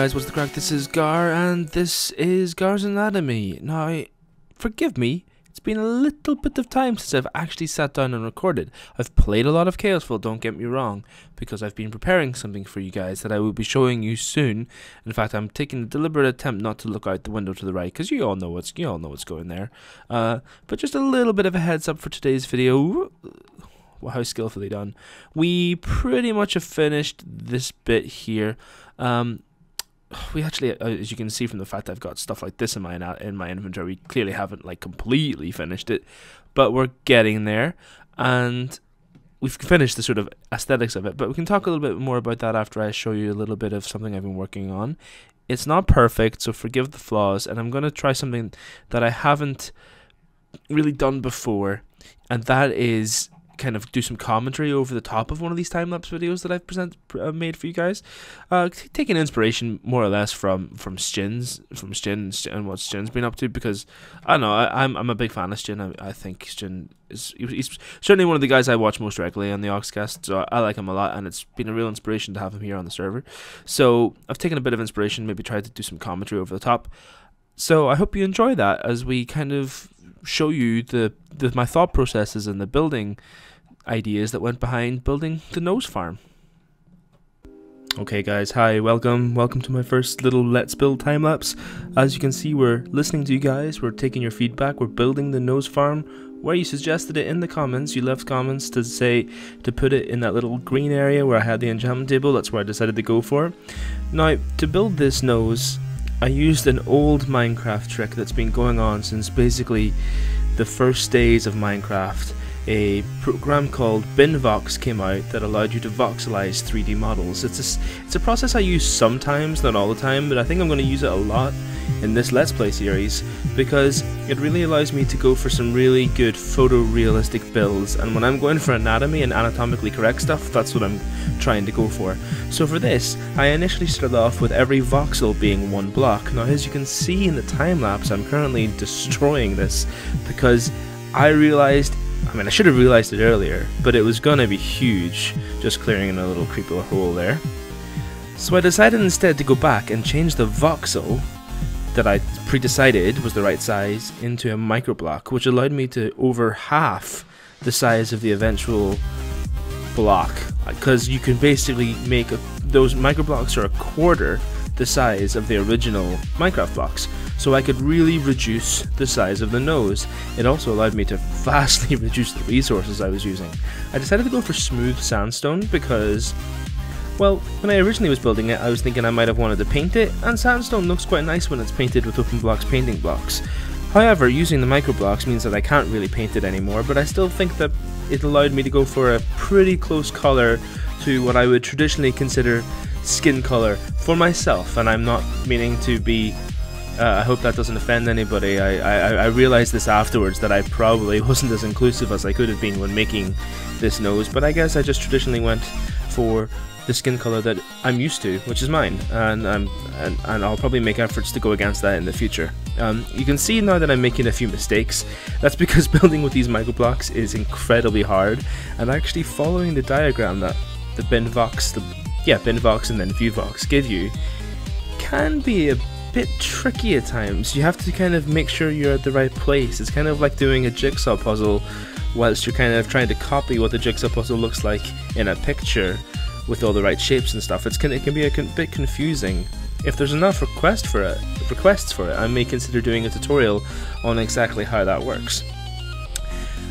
guys, what's the crack? This is Gar, and this is Gar's Anatomy. Now, forgive me, it's been a little bit of time since I've actually sat down and recorded. I've played a lot of Chaosville, don't get me wrong, because I've been preparing something for you guys that I will be showing you soon. In fact, I'm taking a deliberate attempt not to look out the window to the right, because you all know what's going there. But just a little bit of a heads up for today's video. Wow, how skillfully done. We pretty much have finished this bit here. We actually, as you can see from the fact that I've got stuff like this in my inventory, we clearly haven't like completely finished it, but we're getting there, and we've finished the sort of aesthetics of it. But we can talk a little bit more about that after I show you a little bit of something I've been working on. It's not perfect, so forgive the flaws, and I'm going to try something that I haven't really done before, and that is kind of do some commentary over the top of one of these time-lapse videos that I've made for you guys, taking inspiration more or less from Stin and what Stin's been up to, because I don't know, I'm a big fan of Stin. I think Stin he's certainly one of the guys I watch most regularly on the Oxcast, so I like him a lot, and it's been a real inspiration to have him here on the server. So I've taken a bit of inspiration, maybe tried to do some commentary over the top. So I hope you enjoy that as we kind of show you my thought processes and the building ideas that went behind building the nose farm. Okay guys, hi, welcome to my first little Let's Build time-lapse. As you can see, we're listening to you guys, we're taking your feedback, we're building the nose farm where you suggested it in the comments. You left comments to say to put it in that little green area where I had the enchantment table. That's where I decided to go for. Now, to build this nose, I used an old Minecraft trick that's been going on since basically the first days of Minecraft. A program called BinVox came out that allowed you to voxelize 3D models. It's a process I use sometimes, not all the time, but I think I'm going to use it a lot in this Let's Play series because it really allows me to go for some really good photorealistic builds, and when I'm going for anatomy and anatomically correct stuff, that's what I'm trying to go for. So for this, I initially started off with every voxel being one block. Now as you can see in the time-lapse, I'm currently destroying this because I realized, I should have realized it earlier, but it was gonna be huge, just clearing in a little creepy little hole there. So I decided instead to go back and change the voxel that I pre-decided was the right size into a microblock, which allowed me to over half the size of the eventual block, because you can basically make those microblocks are a quarter the size of the original Minecraft blocks. So I could really reduce the size of the nose. It also allowed me to vastly reduce the resources I was using. I decided to go for smooth sandstone because, well, when I originally was building it, I was thinking I might have wanted to paint it, and sandstone looks quite nice when it's painted with open blocks painting blocks. However, using the microblocks means that I can't really paint it anymore, but I still think that it allowed me to go for a pretty close color to what I would traditionally consider skin color for myself, and I'm not meaning to be I hope that doesn't offend anybody. I realized this afterwards that I probably wasn't as inclusive as I could have been when making this nose, but I guess I just traditionally went for the skin color that I'm used to, which is mine, and I'll probably make efforts to go against that in the future. You can see now that I'm making a few mistakes. That's because building with these microblocks is incredibly hard, and actually following the diagram that the BinVox and then ViewVox give you can be a bit tricky at times. You have to kind of make sure you're at the right place. It's kind of like doing a jigsaw puzzle whilst you're kind of trying to copy what the jigsaw puzzle looks like in a picture with all the right shapes and stuff. It can be a bit confusing. If there's enough requests for it, I may consider doing a tutorial on exactly how that works.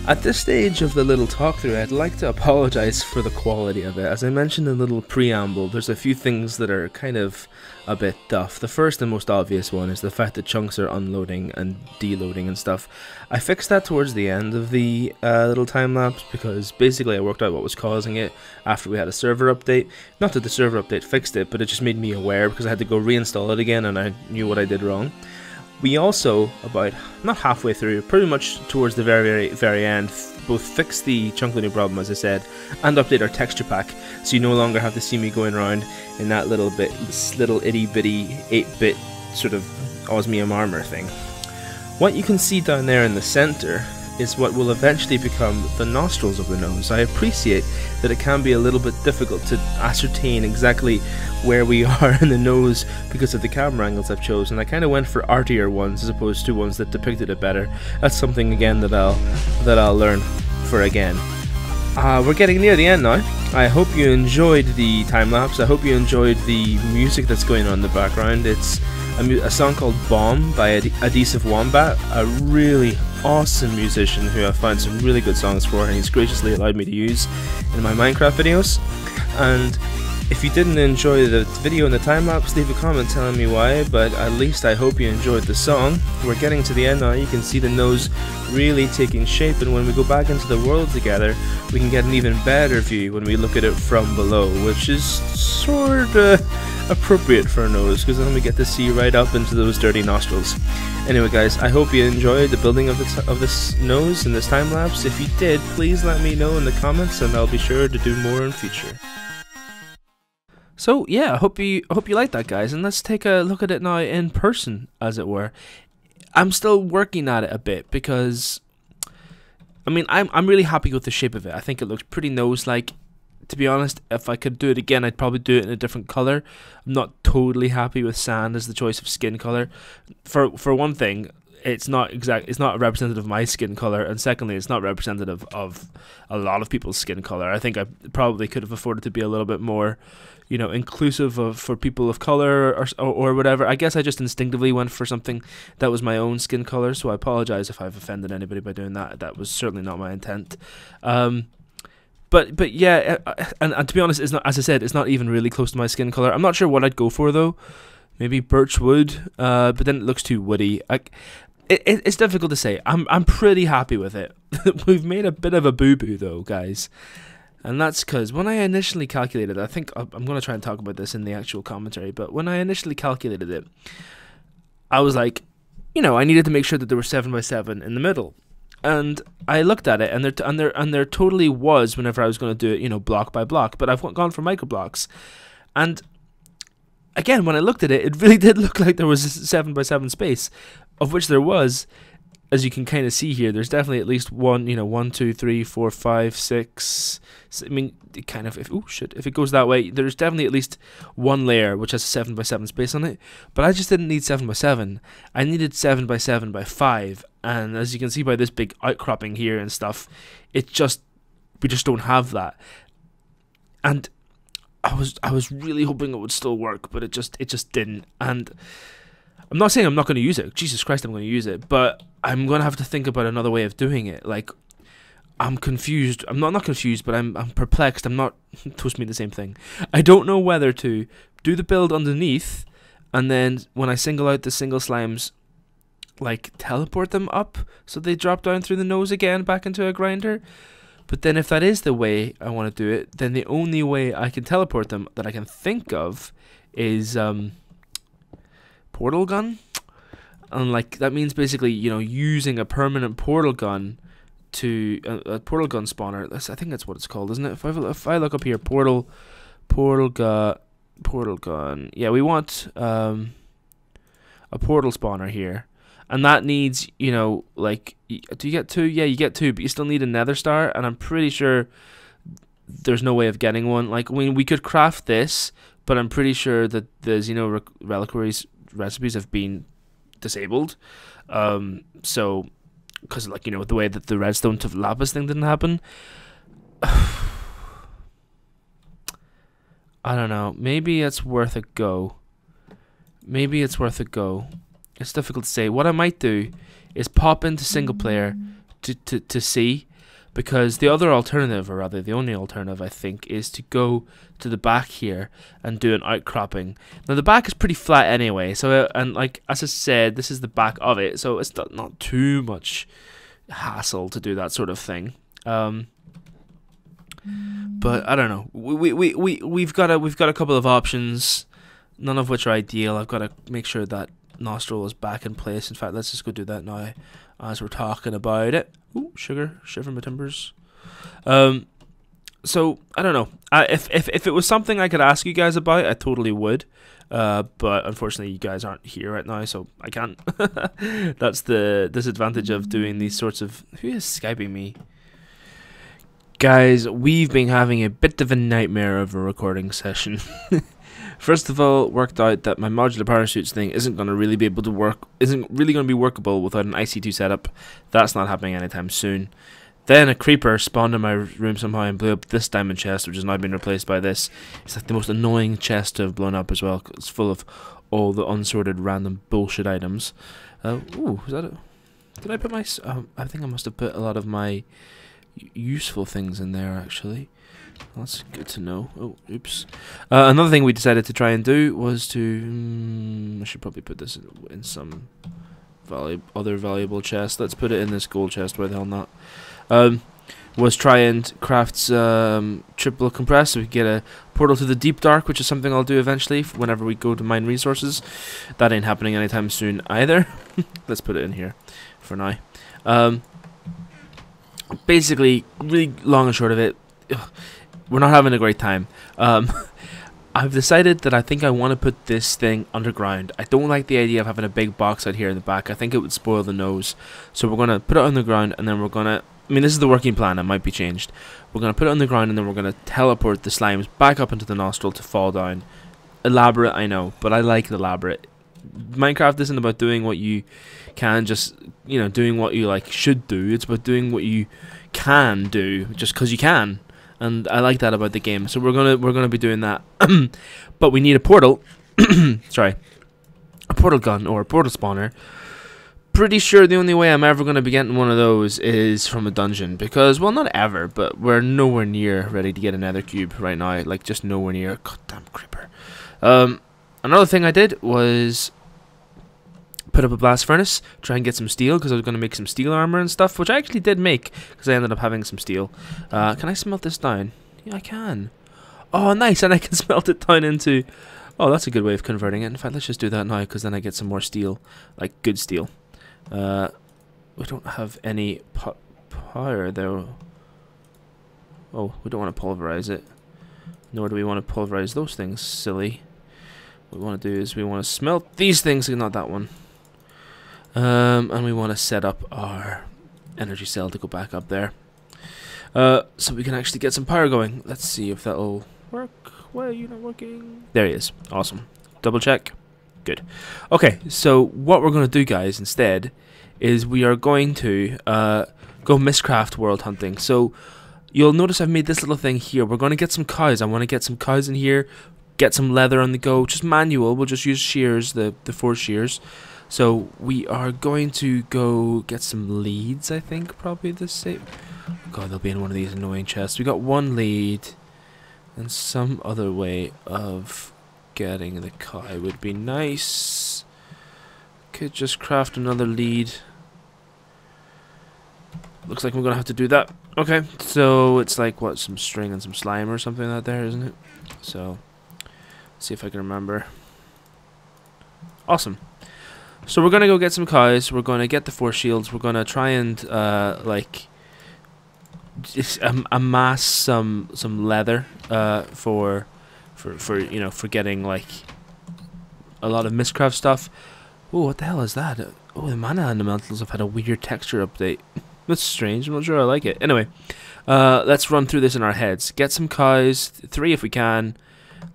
At this stage of the little talk through, I'd like to apologize for the quality of it. As I mentioned in the little preamble, there's a few things that are kind of a bit duff. The first and most obvious one is the fact that chunks are unloading and deloading and stuff. I fixed that towards the end of the little time-lapse because basically I worked out what was causing it after we had a server update. Not that the server update fixed it, but it just made me aware because I had to go reinstall it again and I knew what I did wrong. We also, about not halfway through, pretty much towards the very end, both fix the chunk loading problem, as I said, and update our texture pack, so you no longer have to see me going around in that this little itty bitty 8-bit sort of osmium armor thing. What you can see down there in the center is what will eventually become the nostrils of the nose. I appreciate that it can be a little bit difficult to ascertain exactly where we are in the nose because of the camera angles I've chosen. I kind of went for artier ones as opposed to ones that depicted it better. That's something again that I'll learn for again. We're getting near the end now. I hope you enjoyed the time lapse. I hope you enjoyed the music that's going on in the background. It's a song called Bomb by Adhesive Wombat, a really awesome musician who I found some really good songs for, and he's graciously allowed me to use in my Minecraft videos. And if you didn't enjoy the video in the time lapse, leave a comment telling me why, but at least I hope you enjoyed the song. We're getting to the end now. You can see the nose really taking shape, and when we go back into the world together, we can get an even better view when we look at it from below, which is sorta appropriate for a nose, because then we get to see right up into those dirty nostrils. Anyway guys, I hope you enjoyed the building of this nose in this time lapse. If you did, please let me know in the comments, and I'll be sure to do more in future. So yeah, I hope you like that, guys, and let's take a look at it now in person, as it were. I'm still working at it a bit because, I mean, I'm really happy with the shape of it. I think it looks pretty nose-like. To be honest, if I could do it again, I'd probably do it in a different color. I'm not totally happy with sand as the choice of skin color. For one thing, it's not representative of my skin color, and secondly, it's not representative of a lot of people's skin color. I think I probably could have afforded to be a little bit more, you know, inclusive for people of color or whatever. I guess I just instinctively went for something that was my own skin color, so I apologize if I've offended anybody by doing that. That was certainly not my intent. But yeah, and to be honest, it's not, as I said, it's not even really close to my skin color. I'm not sure what I'd go for though. Maybe birch wood, but then it looks too woody. It's difficult to say. I'm pretty happy with it. We've made a bit of a boo-boo though, guys. And that's because when I initially calculated it, I think I'm going to try and talk about this in the actual commentary, but when I initially calculated it, I was like, you know, I needed to make sure that there were 7x7 in the middle. And I looked at it, and there totally was whenever I was going to do it, you know, block by block, but I've gone for micro blocks. And again, when I looked at it, it really did look like there was a 7x7 space, of which there was. As you can kind of see here, there's definitely at least one, you know, 1, 2, 3, 4, 5, 6. I mean, it kind of, if it goes that way, there's definitely at least one layer which has a 7x7 space on it. But I just didn't need 7x7. I needed 7x7 by 5. And as you can see by this big outcropping here and stuff, we just don't have that. And I was really hoping it would still work, but it just didn't. And I'm not saying I'm not going to use it. Jesus Christ, I'm going to use it. But I'm going to have to think about another way of doing it. Like, I'm confused. I'm not confused, but I'm perplexed. I'm not... Toast me the same thing. I don't know whether to do the build underneath, and then when I single out the single slimes, like, teleport them up so they drop down through the nose again back into a grinder. But then if that is the way I want to do it, then the only way I can teleport them that I can think of is... portal gun, and like that means basically, you know, using a permanent portal gun to a portal gun spawner. I think that's what it's called, isn't it? If I look up here, portal gun. Yeah, we want a portal spawner here, and that needs, you know, like, do you get 2? Yeah, you get 2, but you still need a nether star, and I'm pretty sure there's no way of getting one. Like, I mean, we could craft this, but I'm pretty sure that the Xeno reliquaries recipes have been disabled, so because, like, you know, the way that the redstone to lapis thing didn't happen. I don't know, maybe it's worth a go. It's difficult to say. What I might do is pop into single player to see, because the other alternative, or rather the only alternative, I think, is to go to the back here and do an outcropping. Now the back is pretty flat anyway, so and like as I said, this is the back of it, so it's not too much hassle to do that sort of thing. But I don't know. We've got a couple of options, none of which are ideal. I've got to make sure that nostril is back in place. In fact, let's just go do that now as we're talking about it. Ooh, sugar, shiver my timbers. So I don't know. If it was something I could ask you guys about, I totally would. But unfortunately, you guys aren't here right now, so I can't. That's the disadvantage of doing these sorts of. Who is Skyping me? Guys, we've been having a bit of a nightmare of a recording session. First of all, it worked out that my modular parachutes thing isn't going to really be able to work. Isn't really going to be workable without an IC2 setup. That's not happening anytime soon. Then a creeper spawned in my room somehow and blew up this diamond chest, which has now been replaced by this. It's like the most annoying chest to have blown up as well, 'cause it's full of all the unsorted random bullshit items. Ooh, is that a... Did I put my... I think I must have put a lot of my useful things in there, actually. That's good to know. Oh, oops. Another thing we decided to try and do was to... I should probably put this in some other valuable chest. Let's put it in this gold chest. Why the hell not? Was try and craft triple compress so we get a portal to the deep dark, which is something I'll do eventually whenever we go to mine resources. That ain't happening anytime soon either. Let's put it in here for now. Basically, really long and short of it, we're not having a great time. I've decided that I think I want to put this thing underground. I don't like the idea of having a big box out here in the back. I think it would spoil the nose. So we're going to put it on the ground, and then we're going to... I mean, this is the working plan. It might be changed. We're going to put it on the ground, and then we're going to teleport the slimes back up into the nostril to fall down. Elaborate, I know, but I like elaborate. Minecraft isn't about doing what you can, just, you know, doing what you, like, should do. It's about doing what you can do, just because you can. And I like that about the game. So we're gonna be doing that. But we need a portal. Sorry. A portal gun or a portal spawner. Pretty sure the only way I'm ever going to be getting one of those is from a dungeon. Because, well, not ever, but we're nowhere near ready to get a nether cube right now. Like, just nowhere near. Goddamn creeper. Another thing I did was put up a blast furnace, try and get some steel, because I was going to make some steel armor and stuff, which I actually did make, because I ended up having some steel. Can I smelt this down? Yeah, I can. Oh, nice, and I can smelt it down into... Oh, that's a good way of converting it. In fact, let's just do that now, because then I get some more steel, like good steel. We don't have any power, though. Oh, we don't want to pulverize it. Nor do we want to pulverize those things, silly. What we want to do is we want to smelt these things, not that one. And we want to set up our energy cell to go back up there. So we can actually get some power going. Let's see if that'll work. Why are you not working? There he is. Awesome. Double check. Good. Okay, so what we're going to do, guys, instead, is we are going to go Mystcraft world hunting. So you'll notice I've made this little thing here. We're going to get some cows. I want to get some cows in here, get some leather on the go. Just manual. We'll just use shears, the 4 shears. So we are going to go get some leads, I think, probably the same. Oh God, they'll be in one of these annoying chests. We got 1 lead, and some other way of getting the cow would be nice. Could just craft another lead. Looks like we're gonna have to do that. Okay, so it's like what, some string and some slime or something out there, isn't it? So let's see if I can remember. Awesome. So we're gonna go get some cows. We're gonna get the 4 shields. We're gonna try and like just amass some leather for you know, for getting like a lot of Mystcraft stuff. Oh, what the hell is that? Oh, the mana elementals have had a weird texture update. That's strange. I'm not sure I like it. Anyway, let's run through this in our heads. Get some cows, 3 if we can.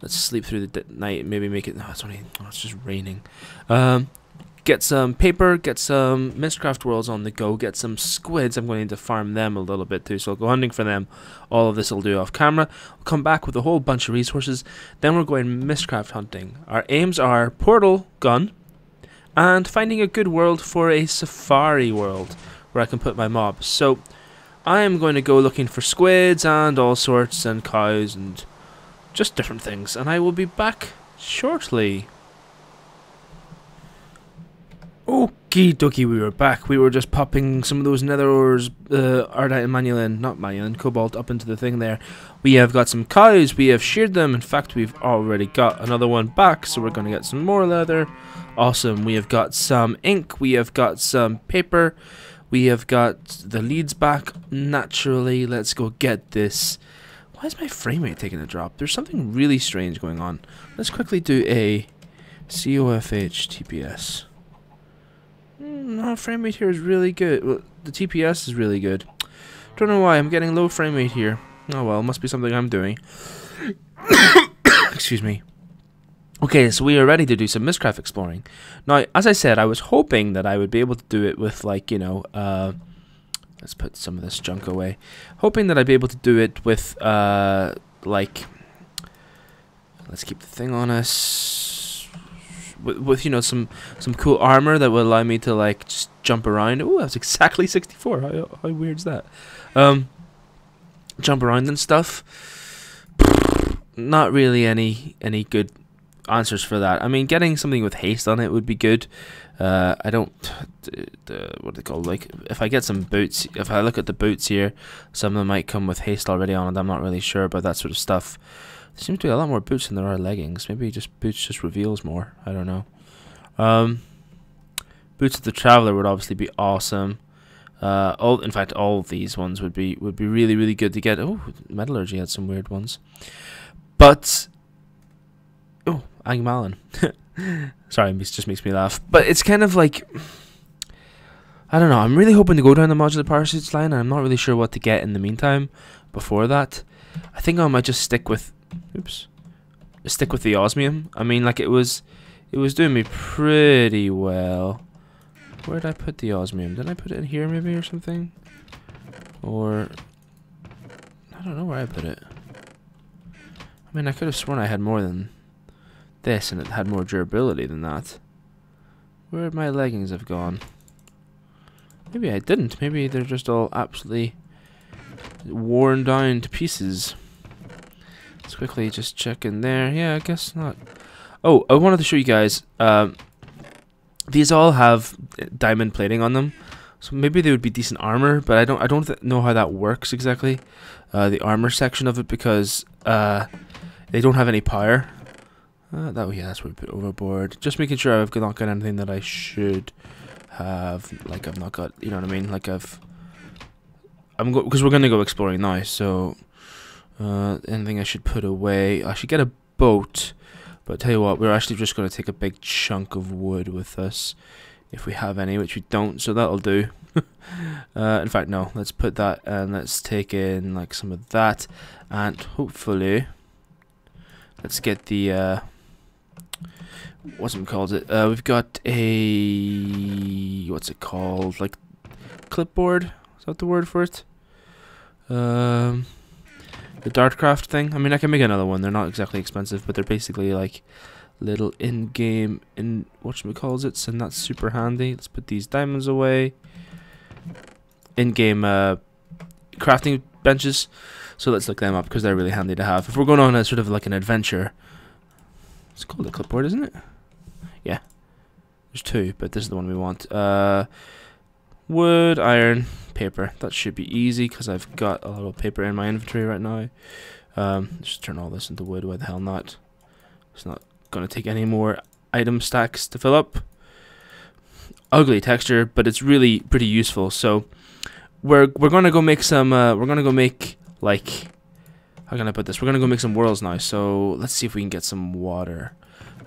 Let's sleep through the night. Maybe make it. No, it's only. Oh, it's just raining. Get some paper, get some Mystcraft worlds on the go, get some squids. I'm going to farm them a little bit too, so I'll go hunting for them. All of this I'll do off camera. I'll come back with a whole bunch of resources. Then we're going Mystcraft hunting. Our aims are portal gun and finding a good world for a safari world where I can put my mobs. So I am going to go looking for squids and all sorts and cows and just different things. And I will be back shortly. Okie dokie, we were back. We were just popping some of those nether ores, ardite and manulin, not manulin, cobalt, up into the thing there. We have got some cows, we have sheared them. In fact, we've already got another one back, so we're going to get some more leather. Awesome. We have got some ink, we have got some paper, we have got the leads back. Naturally, let's go get this. Why is my frame rate taking a drop? There's something really strange going on. Let's quickly do a COFH TPS. No, frame rate here is really good. Well, the TPS is really good. Don't know why I'm getting low frame rate here. Oh well, must be something I'm doing. Excuse me. Okay, so we are ready to do some Mystcraft exploring. Now, as I said, I was hoping that I would be able to do it with, like, you know, let's put some of this junk away. Hoping that I'd be able to do it with, like, let's keep the thing on us. With you know, some cool armor that will allow me to, like, just jump around. Oh, that's exactly 64. How weird's that? Jump around and stuff. Not really any good answers for that. I mean, getting something with haste on it would be good. I don't, what are they called? Like, if I get some boots, if I look at the boots here, some of them might come with haste already on it. I'm not really sure about that sort of stuff. There seems to be a lot more boots than there are leggings. Maybe just boots just reveals more. I don't know. Boots of the Traveler would obviously be awesome. In fact, all of these ones would be really good to get. Oh, Metallurgy had some weird ones, but oh, Angmalin. Sorry, it just makes me laugh. But it's kind of like, I don't know. I'm really hoping to go down the modular power suits line, and I'm not really sure what to get in the meantime. Before that, I think I might just stick with, the osmium. I mean, like it was doing me pretty well. Where did I put the osmium? Did I put it in here maybe or something? Or I don't know where I put it. I mean, I could have sworn I had more than this, and it had more durability than that. Where would my leggings have gone? Maybe I didn't. Maybe they're just all absolutely worn down to pieces. Let's quickly just check in there. Yeah, I guess not. Oh, I wanted to show you guys. These all have diamond plating on them, so maybe they would be decent armor. But I don't know how that works exactly. The armor section of it, because they don't have any power. That's what we put overboard. Just making sure I've not got anything that I should have. Like I've not got, you know what I mean? Like because we're gonna go exploring now. So anything I should put away? I should get a boat. But tell you what, we're actually just gonna take a big chunk of wood with us, if we have any, which we don't. So that'll do. In fact, no. Let's put that, and let's take in like some of that, and hopefully, let's get the what's it called? We've got a what's it called? Like clipboard? Is that the word for it? The Dartcraft thing. I mean, I can make another one. They're not exactly expensive, but they're basically like little in-game and that's super handy. Let's put these diamonds away. In-game crafting benches. So let's look them up because they're really handy to have. If we're going on a sort of like an adventure, it's called a clipboard, isn't it? Yeah. There's two, but this is the one we want. Wood, iron, paper. That should be easy because I've got a lot of paper in my inventory right now. Just turn all this into wood. Why the hell not? It's not going to take any more item stacks to fill up. Ugly texture, but it's really pretty useful. So we're gonna go make some. We're gonna go make like. How can I put this? We're gonna go make some worlds now. So let's see if we can get some water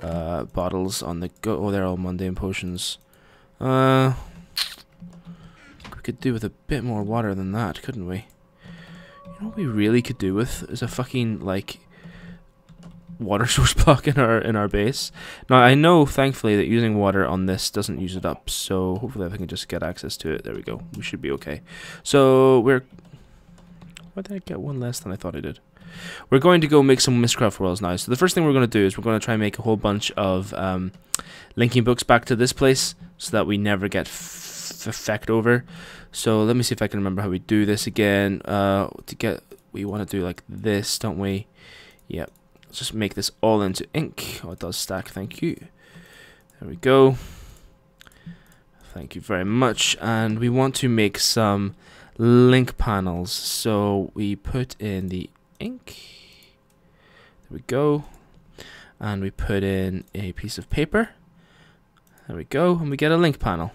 bottles on the go. Oh, they're all mundane potions. We could do with a bit more water than that, couldn't we? You know what we really could do with is a fucking like water source block in our base. Now I know, thankfully, that using water on this doesn't use it up, so hopefully I can just get access to it. There we go. We should be okay. So why did I get one less than I thought I did? We're going to go make some Mystcraft worlds now. So the first thing we're going to do is we're going to try and make a whole bunch of linking books back to this place so that we never get effect over. So let me see if I can remember how we do this again. We want to do like this, don't we? Yep. Let's just make this all into ink. Oh, it does stack. Thank you. There we go. Thank you very much. And we want to make some link panels. So we put in the ink. There we go. And we put in a piece of paper. There we go. And we get a link panel.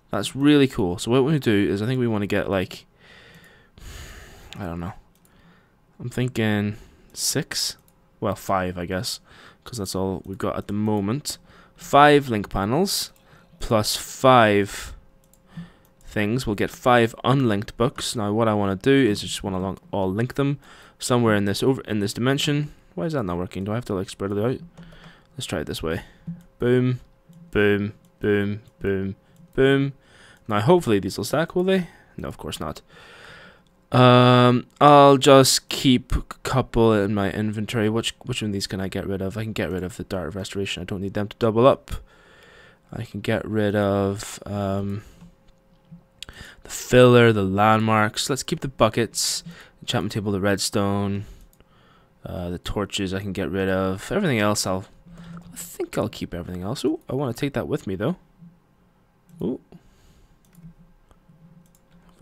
That's really cool. So what we do is I think we want to get like, I don't know, I'm thinking 6. Well, 5, I guess, because that's all we've got at the moment. 5 link panels plus 5 things. We'll get 5 unlinked books. Now, what I want to do is just want to all link them somewhere in this dimension. Why is that not working? Do I have to like spread it out? Let's try it this way. Boom, boom, boom, boom, boom. Now, hopefully these will stack. Will they? No, of course not. I'll just keep a couple in my inventory. Which one of these can I get rid of? I can get rid of the Dart of Restoration. I don't need them to double up. I can get rid of the filler, the landmarks. Let's keep the buckets, the enchantment table, the redstone, the torches. I can get rid of everything else. I think I'll keep everything else. Oh, I want to take that with me though. Oh.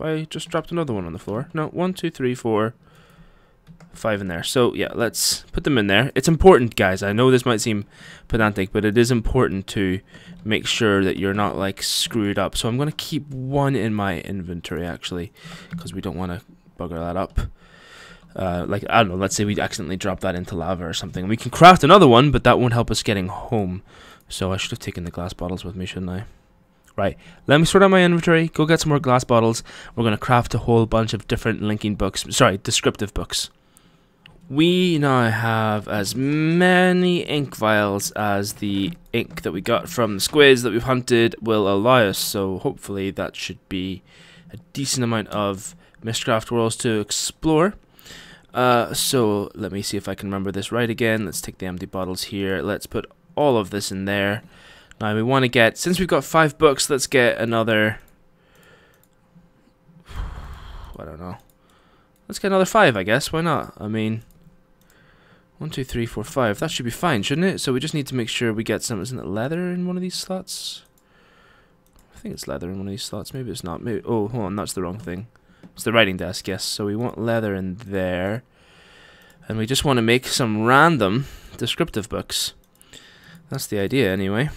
I just dropped another one on the floor. No, 1, 2, 3, 4, 5 in there. So yeah, let's put them in there. It's important, guys. I know this might seem pedantic, but it is important to make sure that you're not like screwed up. So I'm going to keep 1 in my inventory actually, because we don't want to bugger that up. Like, I don't know, let's say we accidentally drop that into lava or something. We can craft another one, but that won't help us getting home. So I should have taken the glass bottles with me, shouldn't I? Right, let me sort out my inventory, go get some more glass bottles. We're going to craft a whole bunch of different linking books, sorry, descriptive books. We now have as many ink vials as the ink that we got from the squids that we've hunted will allow us. So hopefully that should be a decent amount of Mystcraft worlds to explore. So let me see if I can remember this right again. Let's take the empty bottles here. Let's put all of this in there. Now we want to get, since we've got 5 books, let's get another, I don't know, let's get another 5, I guess, why not? I mean, 1, 2, 3, 4, 5, that should be fine, shouldn't it? So we just need to make sure we get some, isn't it leather in one of these slots? I think it's leather in one of these slots, maybe it's not, maybe, oh, hold on, that's the wrong thing. It's the writing desk, yes, so we want leather in there, and we just want to make some random descriptive books. That's the idea, anyway.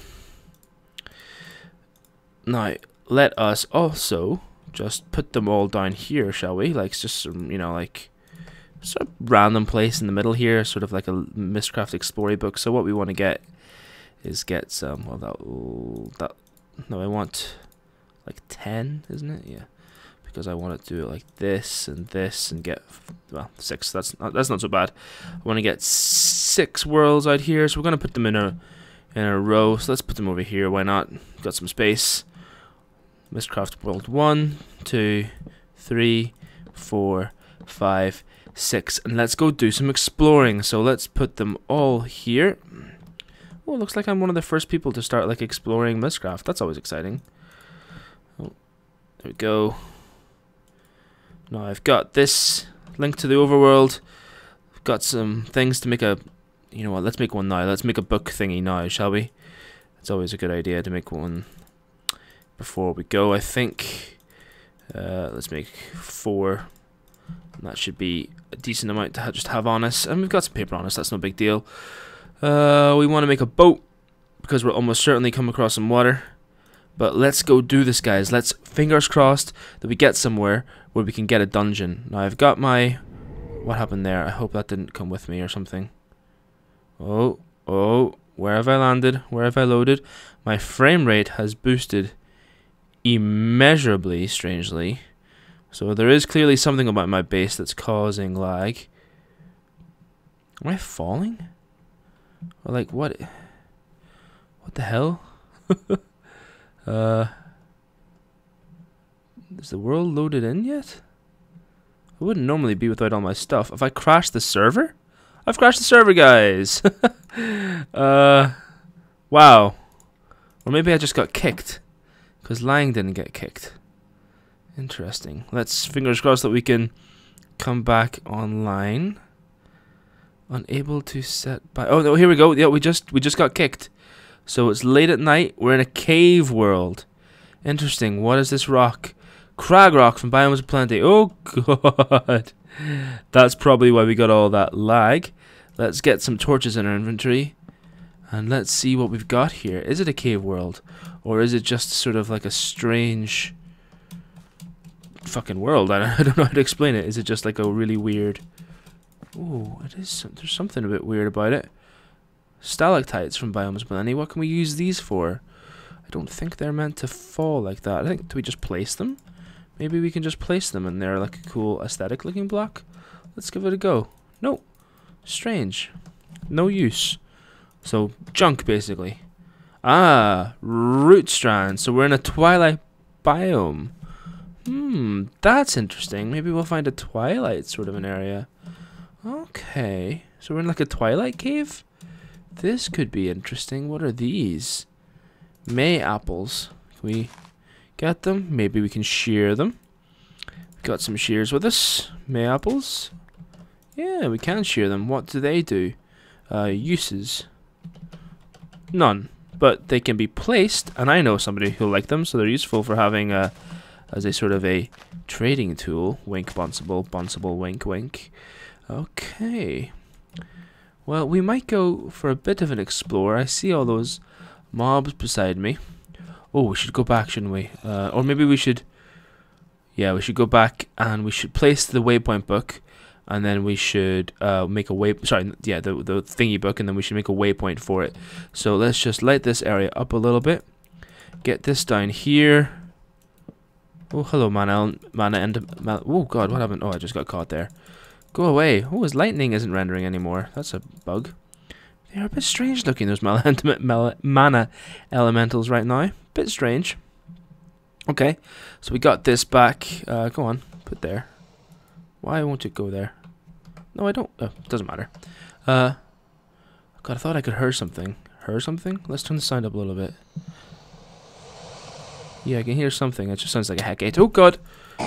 Now, let us also just put them all down here, shall we? Like, just some, you know, like, sort of random place in the middle here, sort of like a Mystcraft Explorer book. So what we want to get is get some, well, no, I want like 10, isn't it? Yeah, because I want to do it like this and get, well, 6. That's not so bad. I want to get 6 worlds out here, so we're gonna put them in a row. So let's put them over here. Why not? Got some space. Mystcraft world 1, 2, 3, 4, 5, 6, and let's go do some exploring. So let's put them all here. Oh, it looks like I'm one of the first people to start like exploring Mystcraft. That's always exciting. Oh, there we go. Now I've got this link to the overworld. I've got some things to make a, you know what, let's make one now. Let's make a book thingy now, shall we? It's always a good idea to make one before we go, I think. Let's make 4. And that should be a decent amount to just have on us. And we've got some paper on us, that's no big deal. We want to make a boat, because we'll almost certainly come across some water. But let's go do this, guys. Let's, fingers crossed, that we get somewhere where we can get a dungeon. Now, I've got my... What happened there? I hope that didn't come with me or something. Oh, where have I landed? Where have I loaded? My frame rate has boosted immeasurably, strangely. So there is clearly something about my base that's causing lag. Am I falling? Or like, what the hell? Is the world loaded in yet? I wouldn't normally be without all my stuff. Have I crashed the server? I've crashed the server, guys. Wow. Or maybe I just got kicked, because Lang didn't get kicked. Interesting. Let's fingers crossed that we can come back online. Unable to set by. Oh no, here we go. Yeah, we just got kicked. So it's late at night. We're in a cave world. Interesting. What is this rock? Crag rock from Biomes of Plenty. Oh god. That's probably why we got all that lag. Let's get some torches in our inventory. And let's see what we've got here. Is it a cave world? Or is it just sort of like a strange fucking world? I don't know how to explain it. Is it just like a really weird Oh, it is. There's something a bit weird about it. Stalactites from Biomes Millennia. What can we use these for? I don't think they're meant to fall like that. I think, do we just place them? Maybe we can just place them and they're like a cool aesthetic looking block. Let's give it a go. No. Strange. No use. So, junk basically. Ah, root strands. So we're in a twilight biome. That's interesting. Maybe we'll find a twilight sort of an area. Okay. So we're in like a twilight cave? This could be interesting. What are these? May apples. Can we get them? Maybe we can shear them. Got some shears with us. May apples. Yeah, we can shear them. What do they do? Uses. None. But they can be placed, and I know somebody who'll like them, so they're useful for having as a sort of a trading tool. Wink, bonsible, wink, wink. Okay. Well, we might go for a bit of an explore. I see all those mobs beside me. Oh, we should go back, shouldn't we? Or maybe we should... Yeah, we should go back and we should place the waypoint book. And then we should make a Sorry, yeah, the thingy book, and then we should make a waypoint for it. So let's just light this area up a little bit. Get this down here. Oh, hello, mana. Oh, God, what happened? Oh, I just got caught there. Go away. Oh, his lightning isn't rendering anymore. That's a bug. They're a bit strange looking, those mana elementals right now. Bit strange. Okay, so we got this back. Go on, put there. Why won't it go there? No, I don't. Oh, it doesn't matter. God, I thought I could hear something. Hear something? Let's turn the sound up a little bit. Yeah, I can hear something. It just sounds like a Hecate. Oh, God.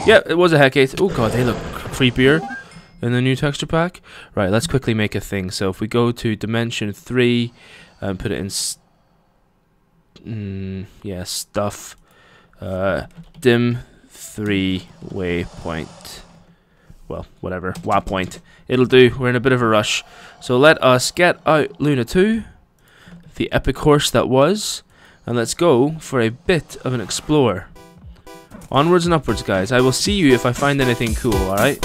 Yeah, it was a Hecate. Oh, God, they look creepier in the new texture pack. Right, let's quickly make a thing. So if we go to dimension 3 and put it in... yeah, stuff. Dim 3 waypoint. Well, whatever. Waypoint. It'll do. We're in a bit of a rush. So let us get out Luna 2, the epic horse that was, and let's go for a bit of an explore. Onwards and upwards, guys. I will see you if I find anything cool, alright?